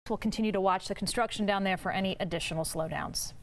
We'll continue to watch the construction down there for any additional slowdowns.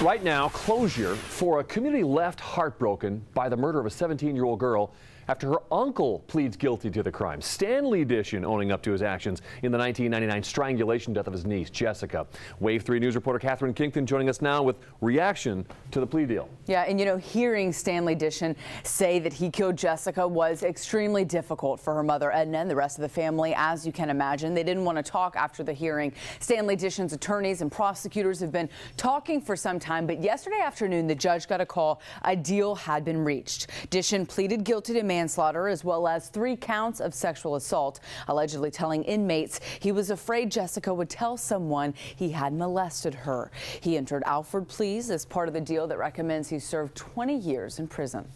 Right now, closure for a community left heartbroken by the murder of a 17-year-old girl after her uncle pleads guilty to the crime. Stanley Dishon owning up to his actions in the 1999 strangulation death of his niece, Jessica. Wave 3 News reporter Catherine Kington joining us now with reaction to the plea deal. Yeah, and hearing Stanley Dishon say that he killed Jessica was extremely difficult for her mother, Edna, and the rest of the family, as you can imagine. They didn't want to talk after the hearing. Stanley Dishon's attorneys and prosecutors have been talking for some time, but yesterday afternoon, the judge got a call. A deal had been reached. Dishon pleaded guilty to manslaughter as well as 3 counts of sexual assault, allegedly telling inmates he was afraid Jessica would tell someone he had molested her. He entered Alford pleas as part of the deal that recommends he serve 20 years in prison.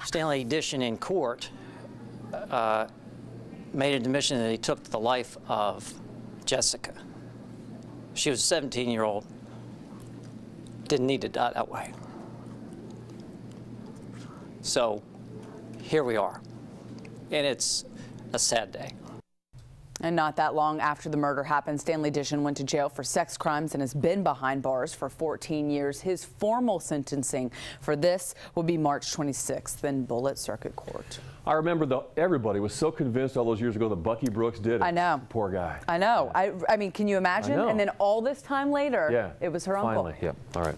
Stanley Dishon in court made an admission that he took the life of Jessica. She was a 17-year-old, didn't need to die that way. So here we are, and it's a sad day. And not that long after the murder happened, Stanley Dishon went to jail for sex crimes and has been behind bars for 14 years. His formal sentencing for this will be March 26th in Bullitt Circuit Court. I remember everybody was so convinced all those years ago that Bucky Brooks did it. I know. Poor guy. I know. I mean, can you imagine? And then all this time later, it was her uncle. Finally, yeah. All right.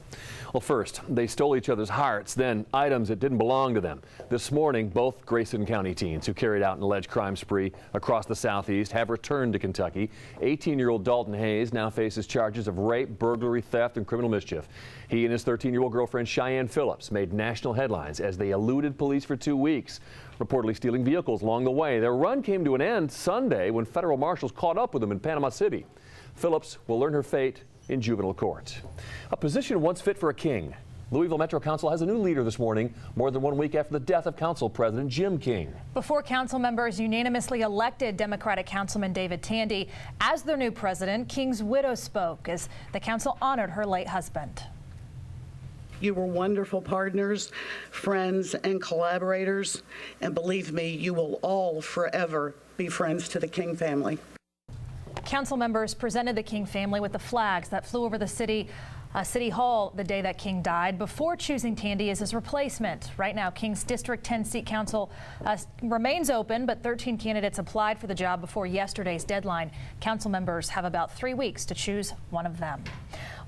Well, first, they stole each other's hearts, then items that didn't belong to them. This morning, both Grayson County teens who carried out an alleged crime spree across the southeast have returned to Kentucky. 18-year-old Dalton Hayes now faces charges of rape, burglary, theft, and criminal mischief. He and his 13-year-old girlfriend, Cheyenne Phillips, made national headlines as they eluded police for 2 weeks, reportedly stealing vehicles along the way. Their run came to an end Sunday when federal marshals caught up with them in Panama City. Phillips will learn her fate in juvenile court. A position once fit for a king. Louisville Metro Council has a new leader this morning, more than 1 week after the death of Council President Jim King. Before council members unanimously elected Democratic Councilman David Tandy as their new president, King's widow spoke as the council honored her late husband. You were wonderful partners, friends, and collaborators, and believe me, you will all forever be friends to the King family. Council members presented the King family with the flags that flew over the City Hall the day that King died before choosing Tandy as his replacement. Right now, King's District 10 seat council remains open, but 13 candidates applied for the job before yesterday's deadline. Council members have about 3 weeks to choose one of them.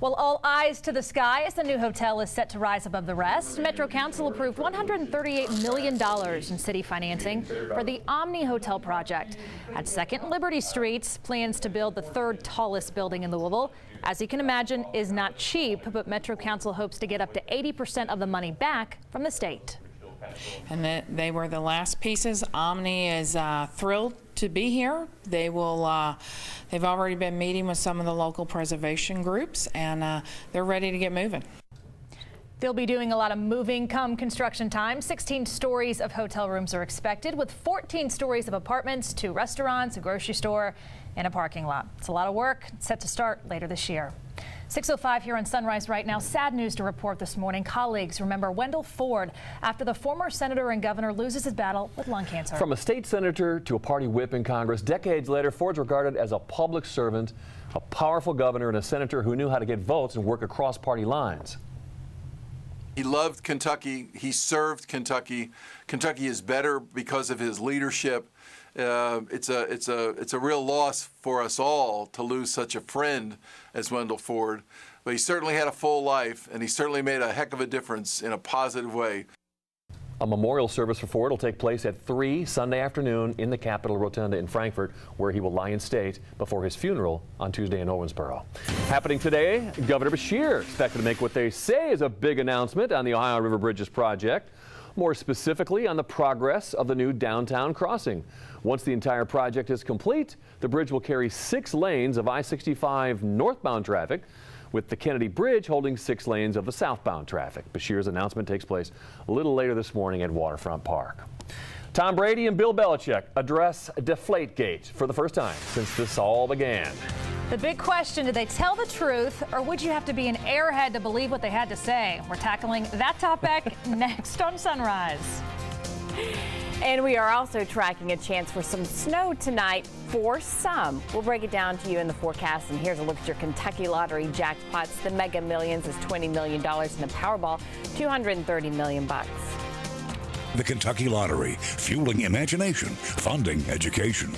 Well, all eyes to the sky as the new hotel is set to rise above the rest. Metro Council approved $138 million in city financing for the Omni Hotel project. At 2nd Liberty Street, plans to build the 3rd tallest building in Louisville, as you can imagine, is not cheap, but Metro Council hopes to get up to 80% of the money back from the state. And they were the last pieces. Omni is thrilled to be here. They will. They've already been meeting with some of the local preservation groups, and they're ready to get moving. They'll be doing a lot of moving come construction time. 16 stories of hotel rooms are expected, with 14 stories of apartments, 2 restaurants, a grocery store, and a parking lot. It's a lot of work. It's set to start later this year. 6:05 here on Sunrise right now. Sad news to report this morning. Colleagues remember Wendell Ford after the former senator and governor loses his battle with lung cancer. From a state senator to a party whip in Congress, decades later, Ford's regarded as a public servant, a powerful governor, and a senator who knew how to get votes and work across party lines. He loved Kentucky. He served Kentucky. Kentucky is better because of his leadership. It's a real loss for us all to lose such a friend as Wendell Ford. But he certainly had a full life, and he certainly made a heck of a difference in a positive way. A memorial service for Ford will take place at 3 Sunday afternoon in the Capitol Rotunda in Frankfort, where he will lie in state before his funeral on Tuesday in Owensboro. Happening today, Governor Beshear expected to make what they say is a big announcement on the Ohio River Bridges project. More specifically on the progress of the new downtown crossing. Once the entire project is complete, the bridge will carry 6 lanes of I-65 northbound traffic, with the Kennedy Bridge holding 6 lanes of the southbound traffic. Beshear's announcement takes place a little later this morning at Waterfront Park. Tom Brady and Bill Belichick address Deflategate for the first time since this all began. The big question, did they tell the truth, or would you have to be an airhead to believe what they had to say? We're tackling that topic next on Sunrise. And we are also tracking a chance for some snow tonight for some. We'll break it down to you in the forecast. And here's a look at your Kentucky Lottery jackpots. The Mega Millions is $20 million and the Powerball, $230 million. The Kentucky Lottery, fueling imagination, funding education.